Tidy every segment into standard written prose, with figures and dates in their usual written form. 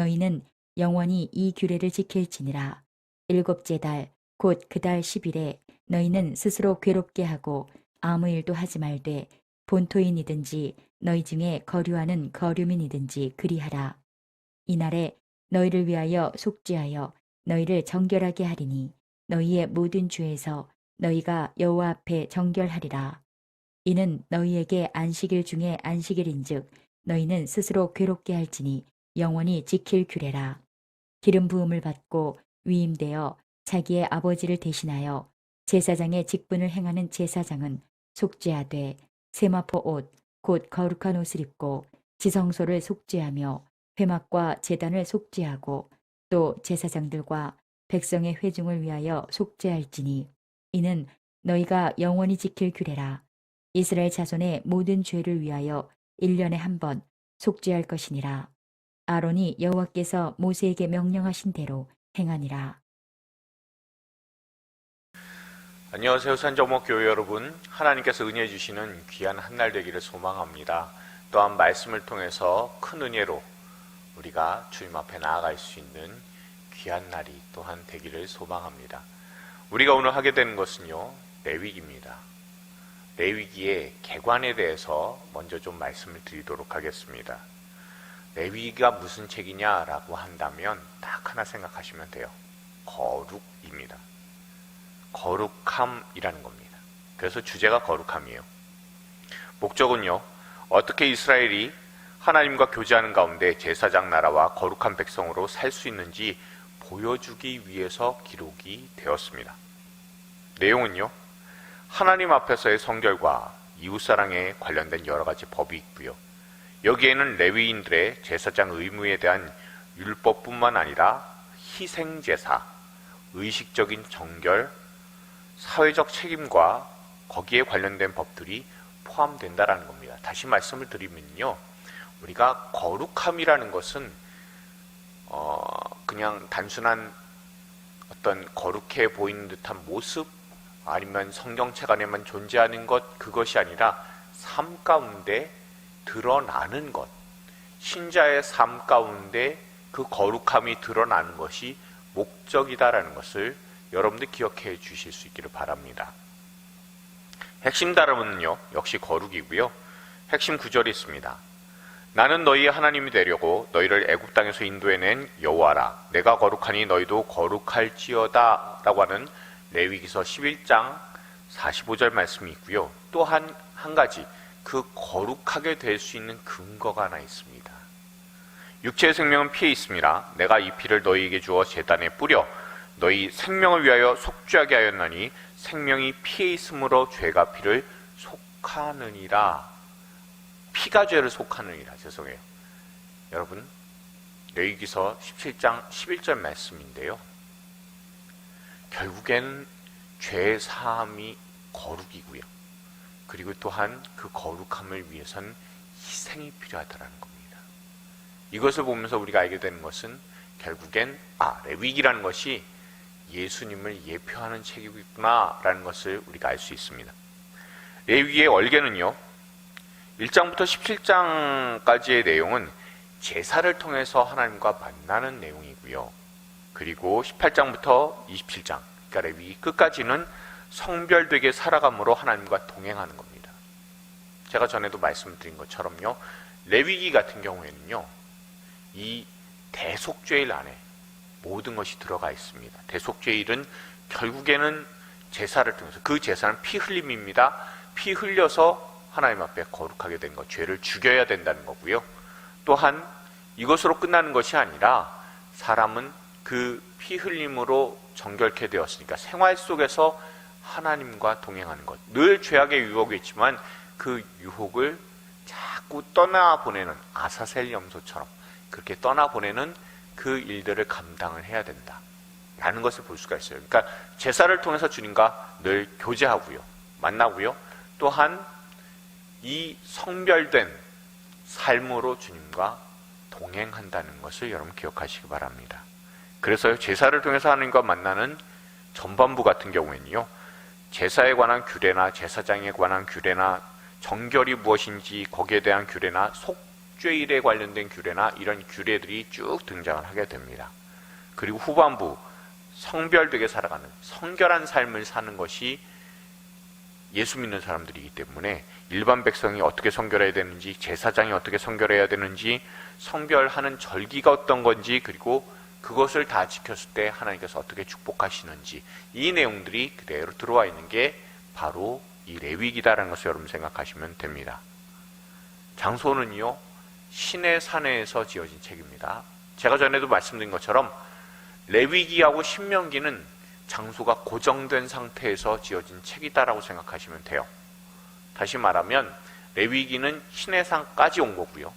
너희는 영원히 이 규례를 지킬지니라. 일곱째 달 곧 그 달 10일에 너희는 스스로 괴롭게 하고 아무 일도 하지 말되 본토인이든지 너희 중에 거류하는 거류민이든지 그리하라. 이날에 너희를 위하여 속죄하여 너희를 정결하게 하리니 너희의 모든 죄에서 너희가 여호와 앞에 정결하리라. 이는 너희에게 안식일 중에 안식일인즉 너희는 스스로 괴롭게 할지니 영원히 지킬 규례라. 기름 부음을 받고 위임되어 자기의 아버지를 대신하여 제사장의 직분을 행하는 제사장은 속죄하되 세마포 옷 곧 거룩한 옷을 입고 지성소를 속죄하며 회막과 제단을 속죄하고 또 제사장들과 백성의 회중을 위하여 속죄할지니 이는 너희가 영원히 지킬 규례라. 이스라엘 자손의 모든 죄를 위하여 1년에 한 번 속죄할 것이니라. 아론이 여호와께서 모세에게 명령하신 대로 행하니라. 안녕하세요. 산정목교회 여러분, 하나님께서 은혜 주시는 귀한 한날 되기를 소망합니다. 또한 말씀을 통해서 큰 은혜로 우리가 주님 앞에 나아갈 수 있는 귀한 날이 또한 되기를 소망합니다. 우리가 오늘 하게 되는 것은요, 레위기입니다. 레위기의 개관에 대해서 먼저 좀 말씀을 드리도록 하겠습니다. 레위기가 무슨 책이냐라고 한다면 딱 하나 생각하시면 돼요. 거룩입니다. 거룩함이라는 겁니다. 그래서 주제가 거룩함이에요. 목적은요, 어떻게 이스라엘이 하나님과 교제하는 가운데 제사장 나라와 거룩한 백성으로 살 수 있는지 보여주기 위해서 기록이 되었습니다. 내용은요, 하나님 앞에서의 성결과 이웃사랑에 관련된 여러 가지 법이 있고요. 여기에는 레위인들의 제사장 의무에 대한 율법뿐만 아니라 희생제사, 의식적인 정결, 사회적 책임과 거기에 관련된 법들이 포함된다라는 겁니다. 다시 말씀을 드리면요, 우리가 거룩함이라는 것은 그냥 단순한 어떤 거룩해 보이는 듯한 모습 아니면 성경책 안에만 존재하는 것, 그것이 아니라 삶 가운데 드러나는 것, 신자의 삶 가운데 그 거룩함이 드러나는 것이 목적이다라는 것을 여러분들 기억해 주실 수 있기를 바랍니다. 핵심 단어는요, 역시 거룩이고요. 핵심 구절이 있습니다. 나는 너희의 하나님이 되려고 너희를 애굽 땅에서 인도해낸 여호와라. 내가 거룩하니 너희도 거룩할지어다 라고 하는 레위기서 11장 45절 말씀이 있고요. 또 한 가지, 그 거룩하게 될 수 있는 근거가 하나 있습니다. 육체의 생명은 피에 있습니다. 내가 이 피를 너희에게 주어 제단에 뿌려 너희 생명을 위하여 속죄하게 하였나니 생명이 피에 있으므로 죄가 피를 속하느니라. 피가 죄를 속하느니라. 죄송해요. 여러분, 레위기서 17장 11절 말씀인데요. 결국엔 죄 사함이 거룩이고요. 그리고 또한 그 거룩함을 위해선 희생이 필요하다는 겁니다. 이것을 보면서 우리가 알게 되는 것은 결국엔 레위기라는 것이 예수님을 예표하는 책이구나 라는 것을 우리가 알 수 있습니다. 레위기의 얼개는요, 1장부터 17장까지의 내용은 제사를 통해서 하나님과 만나는 내용이고요. 그리고 18장부터 27장, 그러니까 레위기 끝까지는 성별되게 살아감으로 하나님과 동행하는 겁니다. 제가 전에도 말씀드린 것처럼요, 레위기 같은 경우에는요, 이 대속죄일 안에 모든 것이 들어가 있습니다. 대속죄일은 결국에는 제사를 통해서, 그 제사는 피 흘림입니다. 피 흘려서 하나님 앞에 거룩하게 된 것, 죄를 죽여야 된다는 거고요. 또한 이것으로 끝나는 것이 아니라 사람은 그 피 흘림으로 정결케 되었으니까 생활 속에서 하나님과 동행하는 것, 늘 죄악의 유혹이 있지만 그 유혹을 자꾸 떠나보내는, 아사셀 염소처럼 그렇게 떠나보내는 그 일들을 감당을 해야 된다 라는 것을 볼 수가 있어요. 그러니까 제사를 통해서 주님과 늘 교제하고요, 만나고요, 또한 이 성별된 삶으로 주님과 동행한다는 것을 여러분 기억하시기 바랍니다. 그래서 제사를 통해서 하나님과 만나는 전반부 같은 경우에는요, 제사에 관한 규례나 제사장에 관한 규례나 정결이 무엇인지 거기에 대한 규례나 속죄일에 관련된 규례나 이런 규례들이 쭉 등장을 하게 됩니다. 그리고 후반부 성별되게 살아가는 성결한 삶을 사는 것이 예수 믿는 사람들이기 때문에 일반 백성이 어떻게 성결해야 되는지, 제사장이 어떻게 성결해야 되는지, 성별하는 절기가 어떤 건지, 그리고 그것을 다 지켰을 때 하나님께서 어떻게 축복하시는지, 이 내용들이 그대로 들어와 있는 게 바로 이 레위기다라는 것을 여러분 생각하시면 됩니다. 장소는요, 시내산에서 지어진 책입니다. 제가 전에도 말씀드린 것처럼 레위기하고 신명기는 장소가 고정된 상태에서 지어진 책이다라고 생각하시면 돼요. 다시 말하면 레위기는 시내산까지 온 거고요.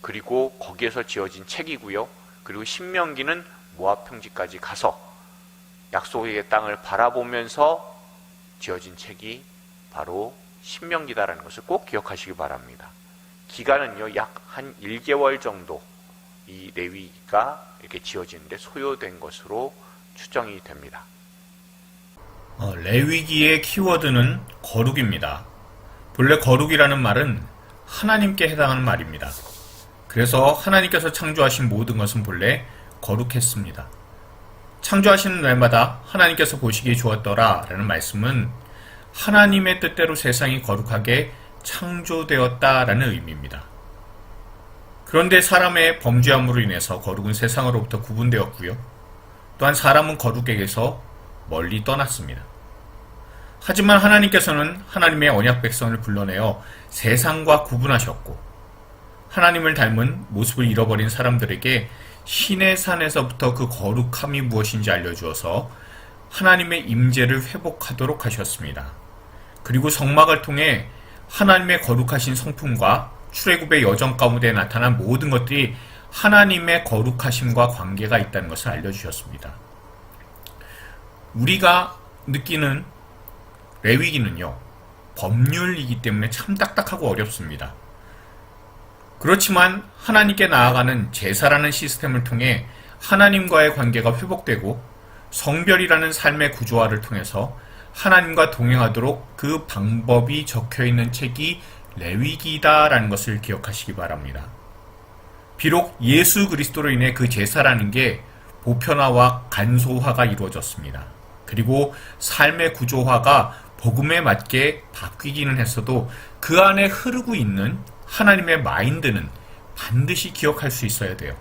그리고 거기에서 지어진 책이고요. 그리고 신명기는 모압 평지까지 가서 약속의 땅을 바라보면서 지어진 책이 바로 신명기다라는 것을 꼭 기억하시기 바랍니다. 기간은요, 약 한 1개월 정도 이 레위기가 이렇게 지어지는데 소요된 것으로 추정이 됩니다. 레위기의 키워드는 거룩입니다. 본래 거룩이라는 말은 하나님께 해당하는 말입니다. 그래서 하나님께서 창조하신 모든 것은 본래 거룩했습니다. 창조하시는 날마다 하나님께서 보시기에 좋았더라 라는 말씀은 하나님의 뜻대로 세상이 거룩하게 창조되었다라는 의미입니다. 그런데 사람의 범죄함으로 인해서 거룩은 세상으로부터 구분되었고요. 또한 사람은 거룩에게서 멀리 떠났습니다. 하지만 하나님께서는 하나님의 언약 백성을 불러내어 세상과 구분하셨고, 하나님을 닮은 모습을 잃어버린 사람들에게 시내산에서부터 그 거룩함이 무엇인지 알려주어서 하나님의 임재를 회복하도록 하셨습니다. 그리고 성막을 통해 하나님의 거룩하신 성품과 출애굽의 여정 가운데 나타난 모든 것들이 하나님의 거룩하심과 관계가 있다는 것을 알려주셨습니다. 우리가 느끼는 레위기는요, 법률이기 때문에 참 딱딱하고 어렵습니다. 그렇지만 하나님께 나아가는 제사라는 시스템을 통해 하나님과의 관계가 회복되고 성별이라는 삶의 구조화를 통해서 하나님과 동행하도록 그 방법이 적혀있는 책이 레위기다라는 것을 기억하시기 바랍니다. 비록 예수 그리스도로 인해 그 제사라는 게 보편화와 간소화가 이루어졌습니다. 그리고 삶의 구조화가 복음에 맞게 바뀌기는 했어도 그 안에 흐르고 있는 하나님의 마인드는 반드시 기억할 수 있어야 돼요.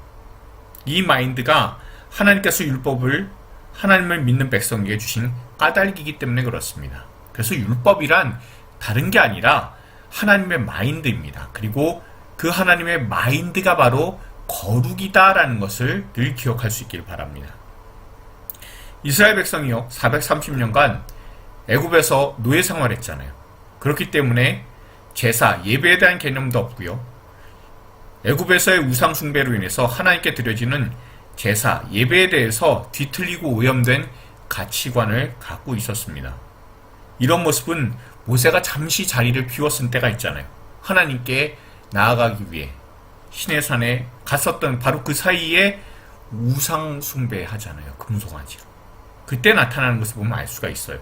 이 마인드가 하나님께서 율법을 하나님을 믿는 백성에게 주신 까닭이기 때문에 그렇습니다. 그래서 율법이란 다른 게 아니라 하나님의 마인드입니다. 그리고 그 하나님의 마인드가 바로 거룩이다라는 것을 늘 기억할 수 있길 바랍니다. 이스라엘 백성이요, 430년간 애굽에서 노예 생활했잖아요. 그렇기 때문에 제사, 예배에 대한 개념도 없고요. 애굽에서의 우상 숭배로 인해서 하나님께 드려지는 제사, 예배에 대해서 뒤틀리고 오염된 가치관을 갖고 있었습니다. 이런 모습은 모세가 잠시 자리를 비웠을 때가 있잖아요. 하나님께 나아가기 위해 시내산에 갔었던 바로 그 사이에 우상 숭배하잖아요. 금송아지로. 그때 나타나는 것을 보면 알 수가 있어요.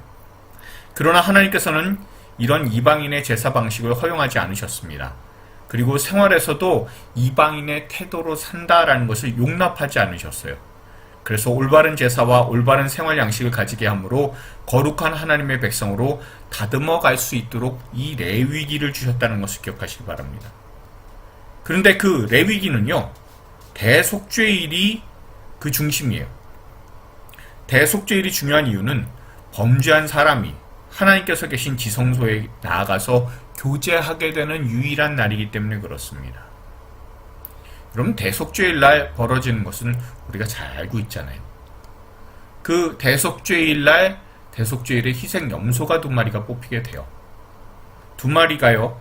그러나 하나님께서는 이런 이방인의 제사 방식을 허용하지 않으셨습니다. 그리고 생활에서도 이방인의 태도로 산다라는 것을 용납하지 않으셨어요. 그래서 올바른 제사와 올바른 생활 양식을 가지게 하므로 거룩한 하나님의 백성으로 다듬어 갈 수 있도록 이 레위기를 주셨다는 것을 기억하시기 바랍니다. 그런데 그 레위기는요, 대속죄일이 그 중심이에요. 대속죄일이 중요한 이유는 범죄한 사람이 하나님께서 계신 지성소에 나아가서 교제하게 되는 유일한 날이기 때문에 그렇습니다. 그럼 대속죄일 날 벌어지는 것은 우리가 잘 알고 있잖아요. 그 대속죄일 날 대속죄일에 희생 염소가 2마리가 뽑히게 돼요. 2마리가요,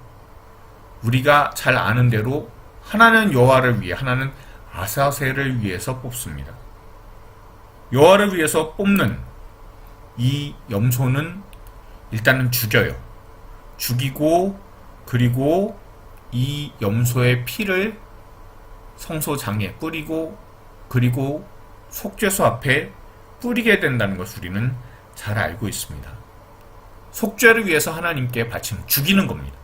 우리가 잘 아는 대로 하나는 여호와를 위해, 하나는 아사셀을 위해서 뽑습니다. 여호와를 위해서 뽑는 이 염소는 일단은 죽여요. 죽이고, 그리고 이 염소의 피를 성소장에 뿌리고, 그리고 속죄소 앞에 뿌리게 된다는 것을 우리는 잘 알고 있습니다. 속죄를 위해서 하나님께 바치는, 죽이는 겁니다.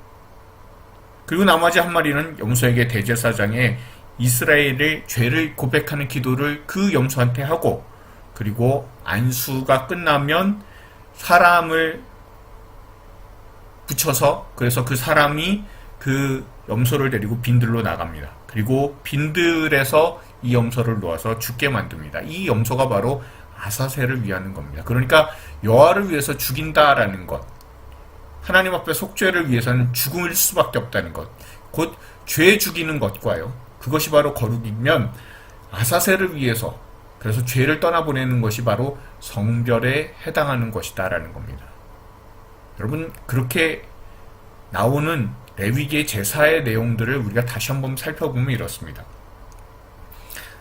그리고 나머지 한 마리는 염소에게 대제사장의 이스라엘의 죄를 고백하는 기도를 그 염소한테 하고, 그리고 안수가 끝나면 사람을 붙여서, 그래서 그 사람이 그 염소를 데리고 빈들로 나갑니다. 그리고 빈들에서 이 염소를 놓아서 죽게 만듭니다. 이 염소가 바로 아사셀을 위하는 겁니다. 그러니까 여호와를 위해서 죽인다라는 것, 하나님 앞에 속죄를 위해서는 죽을 수밖에 없다는 것, 곧 죄 죽이는 것과요, 그것이 바로 거룩이면 아사셀을 위해서, 그래서 죄를 떠나보내는 것이 바로 성별에 해당하는 것이다라는 겁니다. 여러분, 그렇게 나오는 레위기의 제사의 내용들을 우리가 다시 한번 살펴보면 이렇습니다.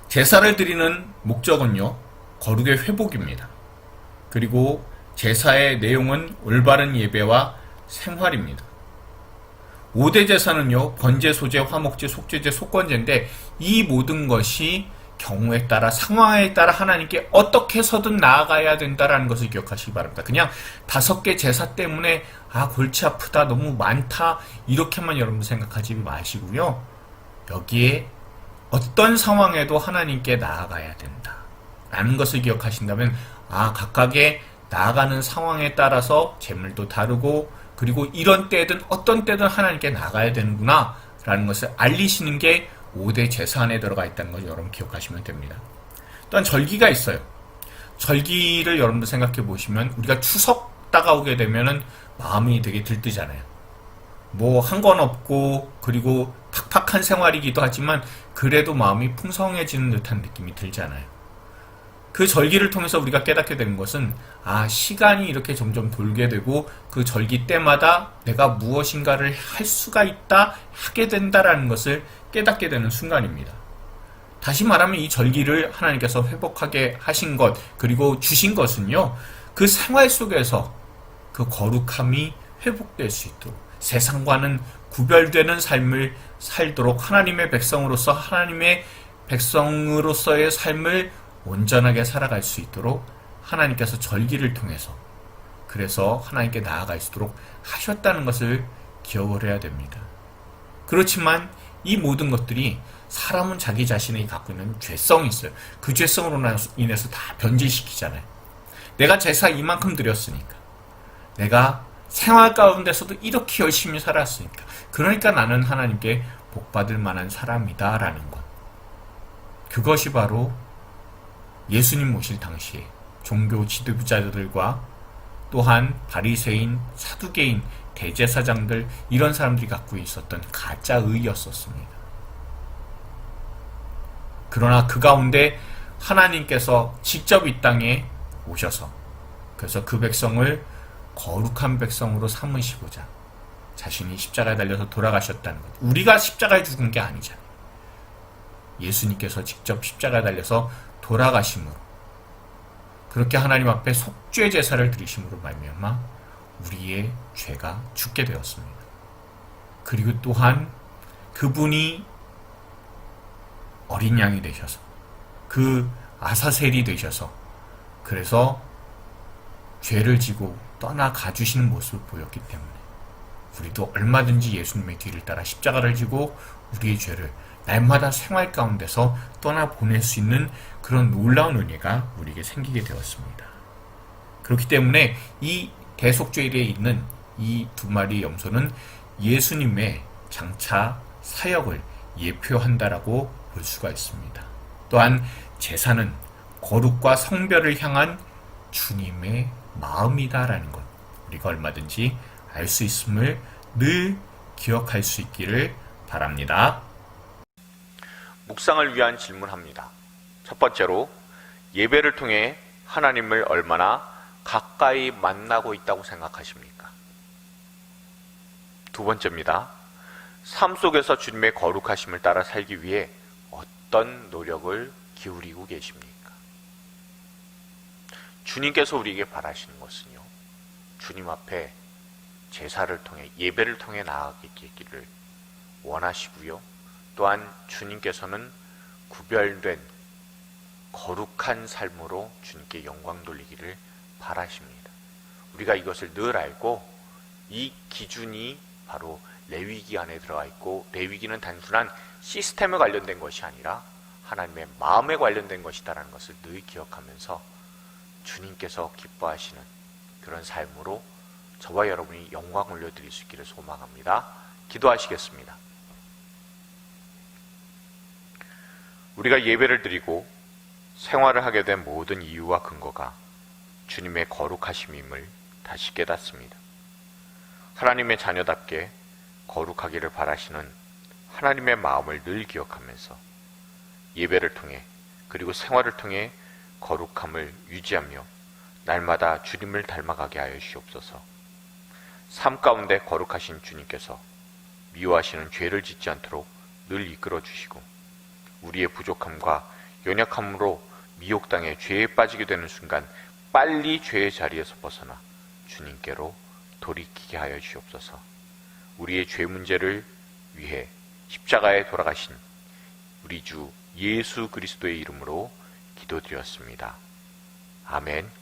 제사를 드리는 목적은요, 거룩의 회복입니다. 그리고 제사의 내용은 올바른 예배와 생활입니다. 5대 제사는요, 번제, 소제, 화목제, 속죄제, 속건제인데 이 모든 것이 경우에 따라, 상황에 따라 하나님께 어떻게 해서든 나아가야 된다라는 것을 기억하시기 바랍니다. 그냥 5개 제사 때문에 골치 아프다, 너무 많다, 이렇게만 여러분 생각하지 마시고요. 여기에 어떤 상황에도 하나님께 나아가야 된다 라는 것을 기억하신다면, 각각의 나아가는 상황에 따라서 재물도 다르고, 그리고 이런 때든 어떤 때든 하나님께 나가야 되는구나 라는 것을 알리시는 게 5대 제사 안에 들어가 있다는 걸 여러분 기억하시면 됩니다. 또한 절기가 있어요. 절기를 여러분들 생각해 보시면, 우리가 추석 다가오게 되면은 마음이 되게 들뜨잖아요. 뭐 한 건 없고, 그리고 팍팍한 생활이기도 하지만 그래도 마음이 풍성해지는 듯한 느낌이 들잖아요. 그 절기를 통해서 우리가 깨닫게 되는 것은, 시간이 이렇게 점점 돌게 되고 그 절기 때마다 내가 무엇인가를 할 수가 있다, 하게 된다라는 것을 깨닫게 되는 순간입니다. 다시 말하면 이 절기를 하나님께서 회복하게 하신 것, 그리고 주신 것은요, 그 생활 속에서 그 거룩함이 회복될 수 있도록, 세상과는 구별되는 삶을 살도록, 하나님의 백성으로서의 삶을 온전하게 살아갈 수 있도록 하나님께서 절기를 통해서, 그래서 하나님께 나아갈 수 있도록 하셨다는 것을 기억을 해야 됩니다. 그렇지만 이 모든 것들이, 사람은 자기 자신이 갖고 있는 죄성이 있어요. 그 죄성으로 인해서 다 변질시키잖아요. 내가 제사 이만큼 드렸으니까, 내가 생활 가운데서도 이렇게 열심히 살았으니까, 그러니까 나는 하나님께 복받을 만한 사람이다 라는 것, 그것이 바로 예수님 오실 당시에 종교 지도자들과 또한 바리새인, 사두개인, 대제사장들, 이런 사람들이 갖고 있었던 가짜 의였었습니다. 그러나 그 가운데 하나님께서 직접 이 땅에 오셔서, 그래서 그 백성을 거룩한 백성으로 삼으시고자 자신이 십자가에 달려서 돌아가셨다는 것. 우리가 십자가에 죽은 게 아니잖아요. 예수님께서 직접 십자가에 달려서 돌아가심으로, 그렇게 하나님 앞에 속죄 제사를 드리심으로 말미암아 우리의 죄가 죽게 되었습니다. 그리고 또한 그분이 어린 양이 되셔서, 그 아사셀이 되셔서, 그래서 죄를 지고 떠나가 주시는 모습을 보였기 때문에 우리도 얼마든지 예수님의 뒤를 따라 십자가를 지고 우리의 죄를 날마다 생활 가운데서 떠나보낼 수 있는 그런 놀라운 은혜가 우리에게 생기게 되었습니다. 그렇기 때문에 이 대속죄일에 있는 이 2마리의 염소는 예수님의 장차 사역을 예표한다라고 볼 수가 있습니다. 또한 제사는 거룩과 성별을 향한 주님의 마음이다라는 것, 우리가 얼마든지 알 수 있음을 늘 기억할 수 있기를 바랍니다. 묵상을 위한 질문합니다. 첫 번째로, 예배를 통해 하나님을 얼마나 가까이 만나고 있다고 생각하십니까? 두 번째입니다. 삶 속에서 주님의 거룩하심을 따라 살기 위해 어떤 노력을 기울이고 계십니까? 주님께서 우리에게 바라시는 것은요, 주님 앞에 제사를 통해, 예배를 통해 나아가기를 원하시고요, 또한 주님께서는 구별된 거룩한 삶으로 주님께 영광 돌리기를 바라십니다. 우리가 이것을 늘 알고 이 기준이 바로 레위기 안에 들어가 있고, 레위기는 단순한 시스템에 관련된 것이 아니라 하나님의 마음에 관련된 것이다라는 것을 늘 기억하면서 주님께서 기뻐하시는 그런 삶으로 저와 여러분이 영광 올려드릴 수 있기를 소망합니다. 기도하시겠습니다. 우리가 예배를 드리고 생활을 하게 된 모든 이유와 근거가 주님의 거룩하심임을 다시 깨닫습니다. 하나님의 자녀답게 거룩하기를 바라시는 하나님의 마음을 늘 기억하면서 예배를 통해 그리고 생활을 통해 거룩함을 유지하며 날마다 주님을 닮아가게 하여 주시옵소서. 삶 가운데 거룩하신 주님께서 미워하시는 죄를 짓지 않도록 늘 이끌어 주시고, 우리의 부족함과 연약함으로 미혹당해 죄에 빠지게 되는 순간 빨리 죄의 자리에서 벗어나 주님께로 돌이키게 하여 주시옵소서. 우리의 죄 문제를 위해 십자가에 돌아가신 우리 주 예수 그리스도의 이름으로 기도드렸습니다. 아멘.